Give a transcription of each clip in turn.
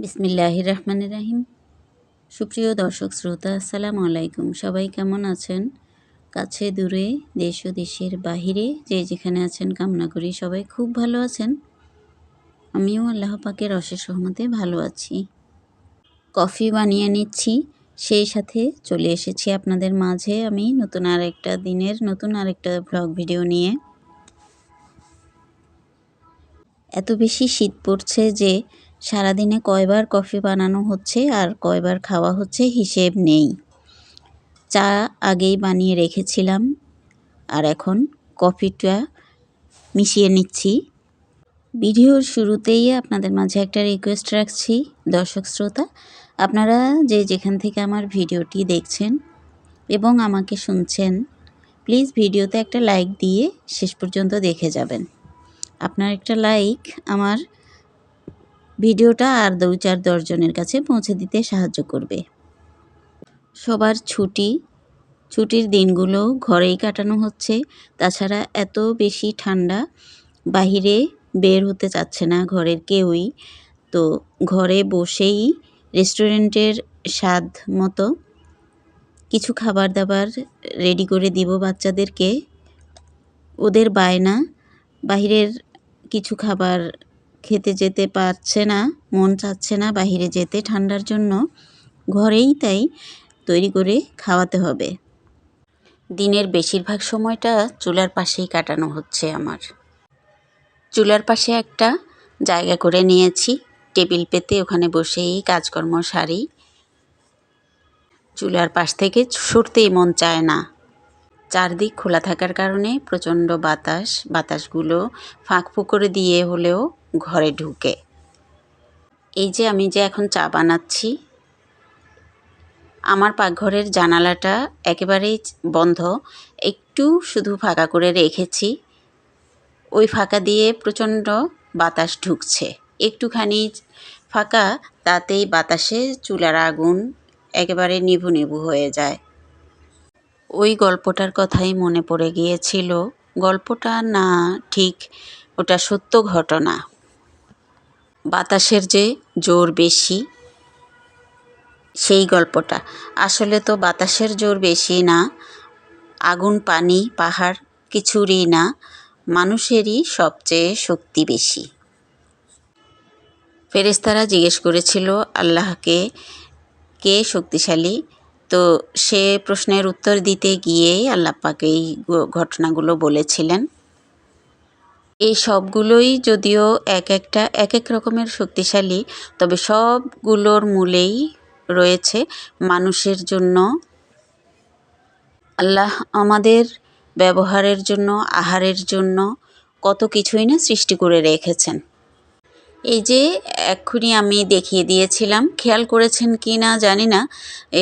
বিসমিল্লাহির রহমানির রহিম। সুপ্রিয় দর্শক শ্রোতা, আসসালামু আলাইকুম। সবাই কেমন আছেন? কাছে দূরে, দেশ ও দেশের বাহিরে যে যেখানে আছেন, কামনা করি সবাই খুব ভালো আছেন। আমিও আল্লাহ পাকের অশেষ রহমতে ভালো আছি। কফি বানিয়ে নিচ্ছি, সেই সাথে চলে এসেছি আপনাদের মাঝে আমি নতুন আরেকটা ব্লগ ভিডিও নিয়ে। এত বেশি শীত পড়ছে যে সারাদিনে কয়বার কফি বানানো হচ্ছে আর কয়বার খাওয়া হচ্ছে হিসেব নেই। চা আগেই বানিয়ে রেখেছিলাম আর এখন কফিটা মিশিয়ে নিচ্ছি। ভিডিওর শুরুতেই আপনাদের মাঝে একটা রিকোয়েস্ট রাখছি, দর্শক শ্রোতা, আপনারা যে যেখান থেকে আমার ভিডিওটি দেখছেন এবং আমাকে শুনছেন, প্লিজ ভিডিওতে একটা লাইক দিয়ে শেষ পর্যন্ত দেখে যাবেন। আপনার একটা লাইক আমার ভিডিওটা আর 2-4 জনের কাছে পৌঁছে দিতে সাহায্য করবে। সবার ছুটির দিনগুলো ঘরেই কাটানো হচ্ছে। তাছাড়া এত বেশি ঠান্ডা, বাহিরে বের হতে চাচ্ছে না ঘরের কেউই। তো ঘরে বসেই রেস্টুরেন্টের স্বাদ মতো কিছু খাবার দাবার রেডি করে দিব বাচ্চাদেরকে। ওদের বায়না, বাহিরের কিছু খাবার খেতে যেতে পারছে না, মন চাচ্ছে না বাহিরে যেতে ঠান্ডার জন্য। ঘরেই তাই তৈরি করে খাওয়াতে হবে। দিনের বেশিরভাগ সময়টা চুলার পাশেই কাটানো হচ্ছে আমার। চুলার পাশে একটা জায়গা করে নিয়েছি, টেবিল পেতে ওখানে বসেই কাজকর্ম সারি। চুলার পাশ থেকে সরতেই মন চায় না। চারদিক খোলা থাকার কারণে প্রচণ্ড বাতাসগুলো ফাঁক ফোকরে দিয়ে হলেও ঘরে ঢুকে। এই যে আমি এখন চা বানাচ্ছি, আমার পাকঘরের জানালাটা একেবারেই বন্ধ, একটু শুধু ফাঁকা করে রেখেছি। ওই ফাঁকা দিয়ে প্রচণ্ড বাতাস ঢুকছে। একটুখানি ফাঁকা, তাতেই বাতাসে চুলার আগুন একেবারে নিভু নিভু হয়ে যায়। ওই গল্পটার কথাই মনে পড়ে গিয়েছিল। গল্পটা না, ঠিক ওটা সত্য ঘটনা। বাতাসের যে জোর বেশি, সেই গল্পটা। আসলে তো বাতাসের জোর বেশি না, আগুন পানি পাহাড় কিছুরই না, মানুষেরই সবচেয়ে শক্তি বেশি। ফেরেশতারা জিজ্ঞেস করেছিল আল্লাহকে, কে শক্তিশালী? তো সে প্রশ্নের উত্তর দিতে গিয়েই আল্লাহ পাক এই ঘটনাগুলো বলেছিলেন। এই সবগুলোই যদিও এক এক রকমের শক্তিশালী, তবে সবগুলোর মূলেই রয়েছে মানুষের জন্য আল্লাহ আমাদের ব্যবহারের জন্য, আহারের জন্য কত কিছুই না সৃষ্টি করে রেখেছেন। এই যে এক্ষুনি আমি দেখিয়ে দিয়েছিলাম, খেয়াল করেছেন কি না জানি না,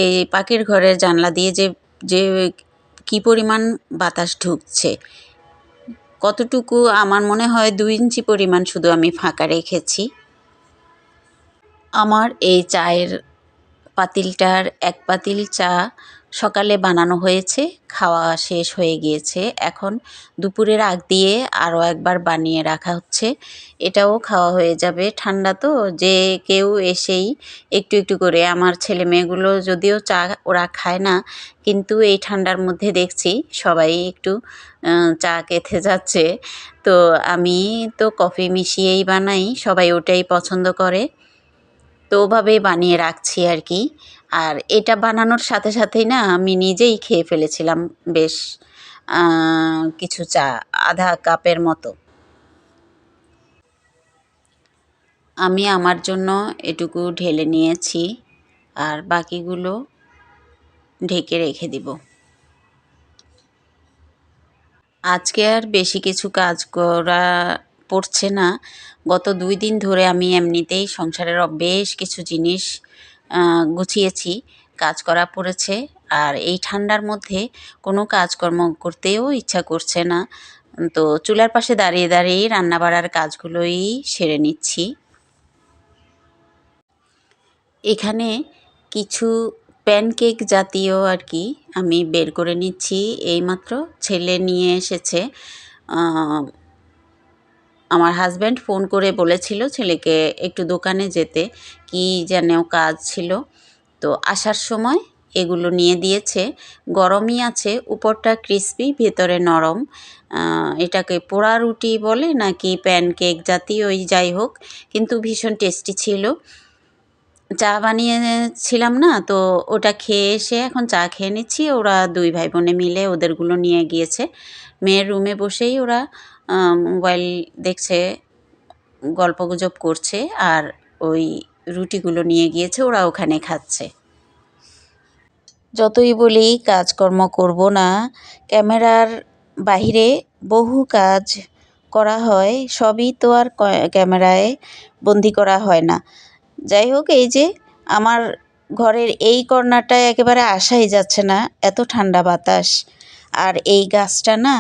এই পাখির ঘরের জানলা দিয়ে যে যে কী পরিমাণ বাতাস ঢুকছে। কতটুকু, আমার মনে হয় 2 ইঞ্চি পরিমাণ শুধু আমি ফাঁকা রেখেছি। আমার এই চায়ের পাতিলটার 1 পাতিল চা সকালে বানানো হয়েছে, খাওয়া শেষ হয়ে গিয়েছে। এখন দুপুরের আগ দিয়ে আরও একবার বানিয়ে রাখা হচ্ছে, এটাও খাওয়া হয়ে যাবে। ঠান্ডা তো, যে কেউ এসেই একটু একটু করে, আমার ছেলে মেয়েগুলো যদিও চা ওরা খায় না, কিন্তু এই ঠান্ডার মধ্যে দেখছি সবাই একটু চা খেতে যাচ্ছে। তো আমি তো কফি মিশিয়েই বানাই, সবাই ওটাই পছন্দ করে, তো ওভাবেই বানিয়ে রাখছি আর কি। আর এটা বানানোর সাথে সাথেই না আমি নিজেই খেয়ে ফেলেছিলাম বেশ কিছু চা, আধা কাপের মতো। আমি আমার জন্য এটুকু ঢেলে নিয়েছি আর বাকিগুলো ঢেকে রেখে দিব। আজকে আর বেশি কিছু কাজ করা পড়ছে না। গত 2 দিন ধরে আমি এমনিতেই সংসারের বেশ কিছু জিনিস গুছিয়েছি, কাজ করা পড়েছে। আর এই ঠান্ডার মধ্যে কোনো কাজকর্ম করতেও ইচ্ছা করছে না। তো চুলার পাশে দাঁড়িয়ে দাঁড়িয়েই রান্নাবাড়ার কাজগুলোই সেরে নিচ্ছি। এখানে কিছু প্যানকেক জাতীয় আর কি আমি বের করে নিচ্ছি। এইমাত্র ছেলে নিয়ে এসেছে আমার হাজব্যান্ড ফোন করে বলেছিল ছেলেকে একটু দোকানে যেতে, কি যেন কাজ ছিল। তো আসার সময় এগুলো নিয়ে দিয়েছে। গরমই আছে, উপরটা ক্রিস্পি, ভেতরে নরম। এটাকে পোড়া রুটি বলে নাকি প্যানকেক জাতীয়, ওই যাই হোক, কিন্তু ভীষণ টেস্টি ছিল। চা বানিয়েছিলাম না, তো ওটা খেয়ে এসে এখন চা খেয়ে নিচ্ছি। ওরা দুই ভাই বোনে মিলে ওদেরগুলো নিয়ে গিয়েছে। মেয়ের রুমে বসেই ওরা মোবাইল দেখছে, গল্পগুজব করছে, আর ওই রুটিগুলো নিয়ে গিয়েছে, ওরা ওখানে খাচ্ছে। যতই বলি কাজকর্ম করব না, ক্যামেরার বাহিরে বহু কাজ করা হয়, সবই তো আর ক্যামেরায় বন্দি করা হয় না। যাই হোক, এই যে আমার ঘরের এই কর্নারটায় একেবারে আসাই যাচ্ছে না, এত ঠান্ডা বাতাস। আর এই গাছটা না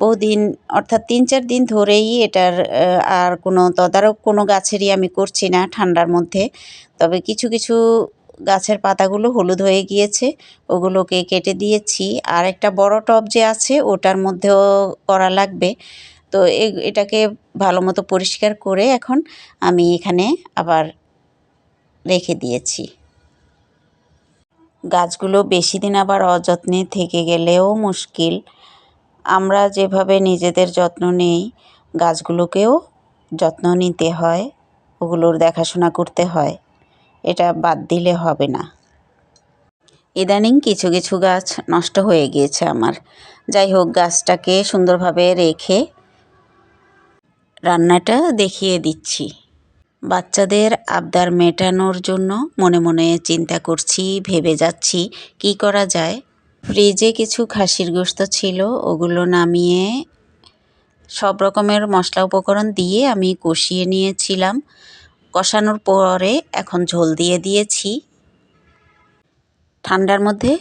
বহুদিন, অর্থাৎ ৩-৪ দিন ধরেই এটার আর কোনো তদারক কোনো গাছেরই আমি করছি না ঠান্ডার মধ্যে। তবে কিছু কিছু গাছের পাতাগুলো হলুদ হয়ে গিয়েছে, ওগুলোকে কেটে দিয়েছি। আর একটা বড় টব যে আছে ওটার মধ্যেও করা লাগবে। তো এটাকে ভালো মতো পরিষ্কার করে এখন আমি এখানে আবার রেখে দিয়েছি। গাছগুলো বেশি দিন আবার অযত্নে থেকে গেলেও মুশকিল। আমরা যেভাবে নিজেদের যত্ন নেই, গাছগুলোকেও যত্ন নিতে হয়, ওগুলোর দেখাশোনা করতে হয়। এটা বাদ দিলে হবে না। ইদানিং কিছু কিছু গাছ নষ্ট হয়ে গিয়েছে আমার। যাই হোক, গাছটাকে সুন্দরভাবে রেখে রান্নাটা দেখিয়ে দিচ্ছি। বাচ্চাদের আবদার মেটানোর জন্য মনে মনে চিন্তা করছি, ভেবে যাচ্ছি কি করা যায়। ফ্রিজে কিছু খাসির গোশত ছিল, ওগুলো নামিয়ে সব রকমের মশলা উপকরণ দিয়ে আমি কষিয়ে নিয়েছিলাম। কষানোর পরে এখন ঝোল দিয়ে দিয়েছি। ঠান্ডার মধ্যে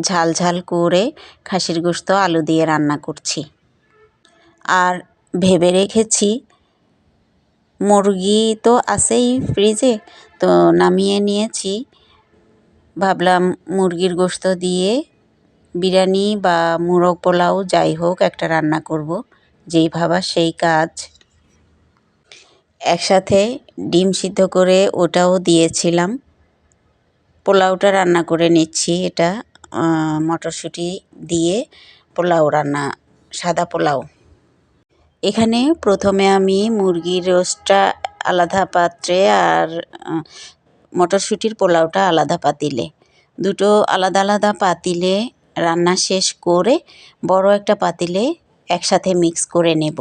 ঝাল ঝাল করে খাসির গোশত আলু দিয়ে রান্না করছি। আর ভেবে রেখেছি, মুরগি তো আছেই ফ্রিজে, তো নামিয়ে নিয়েছি। ভাবলাম মুরগির গোশত দিয়ে বিরিয়ানি বা মোরগ পোলাও যাই হোক একটা রান্না করব। যেই ভাবা সেই কাজ। একসাথে ডিম সিদ্ধ করে ওটাও দিয়েছিলাম। পোলাওটা রান্না করে নিচ্ছি। এটা মটরশুঁটি দিয়ে পোলাও রান্না, সাদা পোলাও। এখানে প্রথমে আমি মুরগির রোস্টটা আলাদা পাত্রে আর মটরশুঁটির পোলাওটা আলাদা পাতিলে, দুটো আলাদা আলাদা পাতিলে রান্না শেষ করে বড় একটা পাতিলে একসাথে মিক্স করে নেব।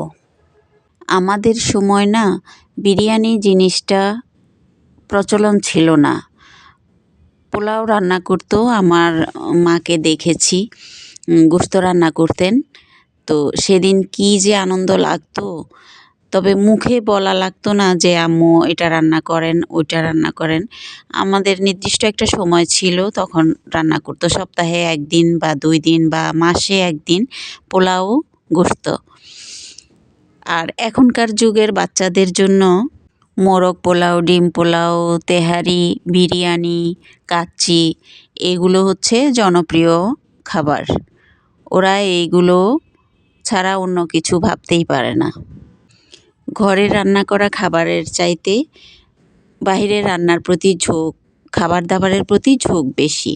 আমাদের সময় না বিরিয়ানি জিনিসটা প্রচলন ছিল না। পোলাও রান্না করতেও আমার মাকে দেখেছি, গোশত রান্না করতেন। তো সেদিন কী যে আনন্দ লাগতো, তবে মুখে বলা লাগতো না যে আম্মু এটা রান্না করেন, ওইটা রান্না করেন। আমাদের নির্দিষ্ট একটা সময় ছিল, তখন রান্না করতো সপ্তাহে 1 দিন বা 2 দিন বা মাসে 1 দিন পোলাও, গোশত। আর এখনকার যুগের বাচ্চাদের জন্য মোরগ পোলাও, ডিম পোলাও, তেহারি, বিরিয়ানি, কাচ্চি এগুলো হচ্ছে জনপ্রিয় খাবার। ওরা এইগুলো ছাড়া অন্য কিছু ভাবতেই পারে না। ঘরে রান্না করা খাবারের চাইতে বাহিরে রান্নার প্রতি ঝোঁক, খাবার দাবারের প্রতি ঝোঁক বেশি।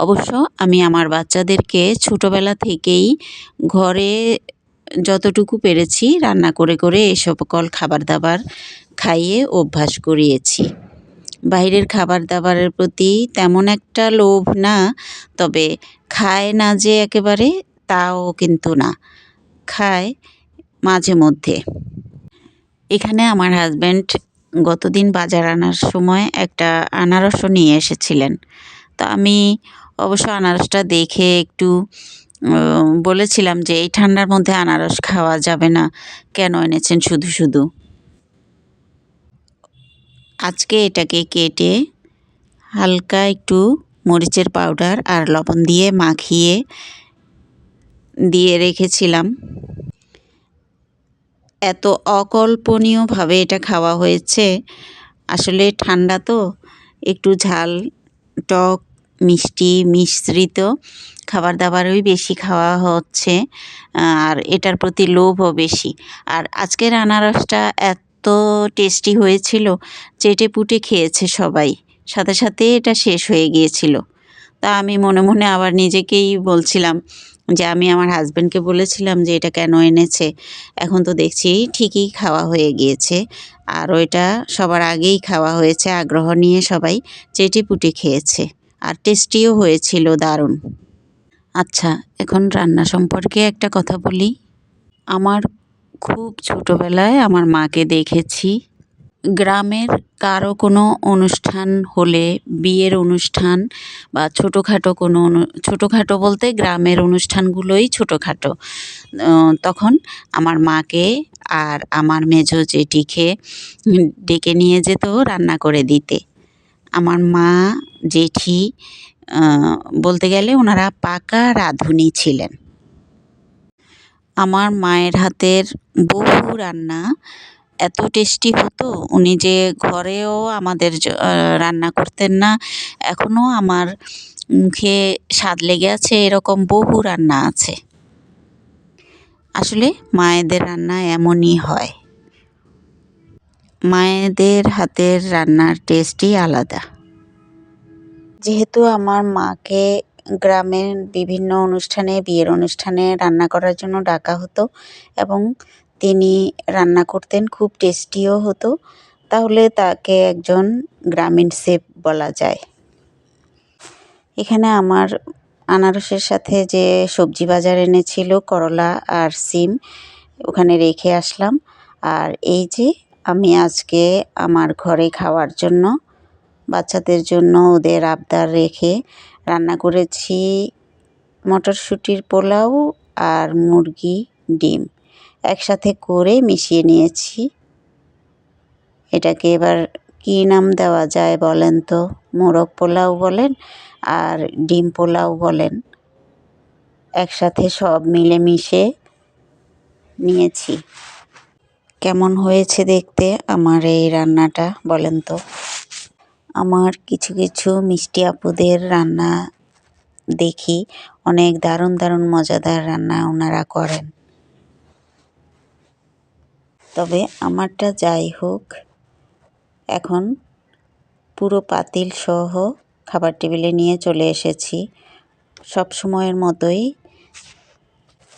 অবশ্য আমি আমার বাচ্চাদেরকে ছোটোবেলা থেকেই ঘরে যতটুকু পেরেছি রান্না করে করে এ সকল খাবার দাবার খাইয়ে অভ্যাস করিয়েছি। বাইরের খাবার দাবারের প্রতি তেমন একটা লোভ না, তবে খায় না যে একেবারে তাও কিন্তু না, খায় মাঝে মধ্যে। এখানে আমার হাজব্যান্ড গতদিন বাজার আনার সময় একটা আনারসও নিয়ে এসেছিলেন। তো আমি অবশ্য আনারসটা দেখে একটু বলেছিলাম যে এই ঠান্ডার মধ্যে আনারস খাওয়া যাবে না, কেন এনেছেন শুধু শুধু। আজকে এটাকে কেটে হালকা একটু মরিচের পাউডার আর লবণ দিয়ে মাখিয়ে দিয়ে রেখেছিলাম। এত অকল্পনীয়ভাবে এটা খাওয়া হয়েছে। আসলে ঠান্ডা তো একটু ঝাল টক মিষ্টি মিশ্রিত খাবার দাবারই বেশি খাওয়া হচ্ছে, আর এটার প্রতি লোভও বেশি। আর আজকের আনারসটা এত টেস্টি হয়েছিল, চেটে পুটে খেয়েছে সবাই, সাথে সাথে এটা শেষ হয়ে গিয়েছিল। তা আমি মনে মনে আবার নিজেকেই বলছিলাম যে আমি আমার হাজব্যান্ডকে বলেছিলাম যে এটা কেন এনেছে, এখন তো দেখছি ঠিকই খাওয়া হয়ে গিয়েছে। আর ওইটা সবার আগেই খাওয়া হয়েছে, আগ্রহ নিয়ে সবাই চেটেপুটে খেয়েছে, আর টেস্টিও হয়েছিল দারুণ। আচ্ছা, এখন রান্না সম্পর্কে একটা কথা বলি। আমার খুব ছোটোবেলায় আমার মাকে দেখেছি গ্রামের কারো কোনো অনুষ্ঠান হলে, বিয়ের অনুষ্ঠান বা ছোটোখাটো কোনো ছোটোখাটো বলতে গ্রামের অনুষ্ঠানগুলোই ছোটোখাটো, তখন আমার মাকে আর আমার মেজো জেঠিকে ডেকে নিয়ে যেত রান্না করে দিতে। আমার মা জেঠি বলতে গেলে ওনারা পাকা রাঁধুনি ছিলেন। আমার মায়ের হাতের বহু রান্না এত টেস্টি হতো, উনি যে ঘরেও আমাদের রান্না করতেন না, এখনও আমার মুখে স্বাদ লেগে আছে এরকম বহু রান্না আছে। আসলে মায়েদের রান্না এমনই হয়, মায়েদের হাতের রান্নার টেস্টই আলাদা। যেহেতু আমার মাকে গ্রামের বিভিন্ন অনুষ্ঠানে, বিয়ের অনুষ্ঠানে রান্না করার জন্য ডাকা হতো এবং তিনি রান্না করতেন, খুব টেস্টিও হতো, তাহলে তাকে একজন গ্রামীণ শেফ বলা যায়। এখানে আমার আনারসের সাথে যে সবজি বাজার এনেছিল, করলা আর সিম, ওখানে রেখে আসলাম। আর এই যে আমি আজকে আমার ঘরে খাওয়ার জন্য, বাচ্চাদের জন্য ওদের আবদার রেখে রান্না করেছি মটরশুঁটির পোলাও আর মুরগি ডিম একসাথে করে মিশিয়ে নিয়েছি। এটাকে এবার কী নাম দেওয়া যায় বলেন তো? মোরগ পোলাও বলেন আর ডিম পোলাও বলেন, একসাথে সব মিলেমিশে নিয়েছি। কেমন হয়েছে দেখতে আমার এই রান্নাটা বলেন তো? আমার কিছু কিছু মিষ্টি আপুদের রান্না দেখি, অনেক দারুণ দারুণ মজাদার রান্না ওনারা করেন। তবে আমারটা যাই হোক, এখন পুরো পাতিল সহ খাবার টেবিলে নিয়ে চলে এসেছি। সব সময়ের মতোই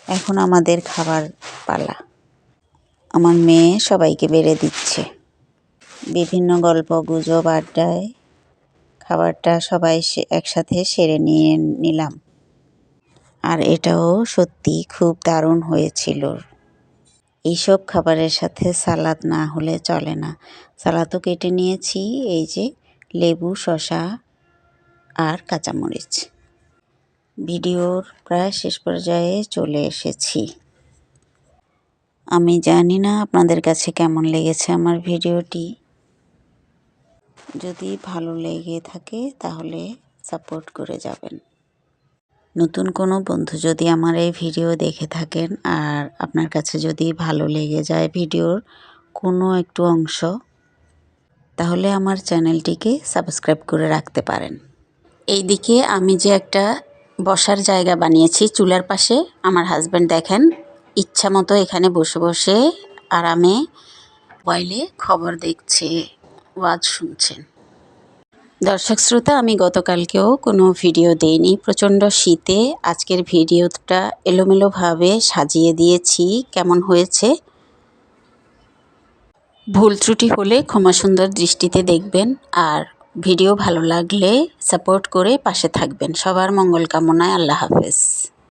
এখন আমাদের খাবার পালা। আমার মেয়ে সবাইকে বেড়ে দিচ্ছে। বিভিন্ন গল্প গুজব আড্ডায় খাবারটা সবাই একসাথে সেরে নিয়ে নিলাম। আর এটাও সত্যি খুব দারুণ হয়েছিল। এইসব খাবারের সাথে সালাদ না হলে চলে না। সালাদও কেটে নিয়েছি, এই যে লেবু, শসা আর কাঁচামরিচ। ভিডিওর প্রায় শেষ পর্যায়ে চলে এসেছি। আমি জানি না আপনাদের কাছে কেমন লেগেছে আমার ভিডিওটি। যদি ভালো লেগে থাকে তাহলে সাপোর্ট করে যাবেন। নতুন কোনো বন্ধু যদি আমার এই ভিডিও দেখে থাকেন আর আপনার কাছে যদি ভালো লেগে যায় ভিডিওর কোনো একটু অংশ, তাহলে আমার চ্যানেলটিকে সাবস্ক্রাইব করে রাখতে পারেন। এইদিকে আমি যে একটা বসার জায়গা বানিয়েছি চুলার পাশে, আমার হাজব্যান্ড দেখেন ইচ্ছা মতো এখানে বসে বসে আরামে মোবাইলে খবর দেখছে, ওয়াজ শুনছেন। দর্শক শ্রোতা, আমি গতকালকেও কোনো ভিডিও দেইনি, প্রচণ্ড শীতে আজকের ভিডিওটা এলোমেলোভাবে সাজিয়ে দিয়েছি। কেমন হয়েছে? ভুল ত্রুটি হলে ক্ষমা সুন্দর দৃষ্টিতে দেখবেন, আর ভিডিও ভালো লাগলে সাপোর্ট করে পাশে থাকবেন। সবার মঙ্গল কামনায়, আল্লাহ হাফেজ।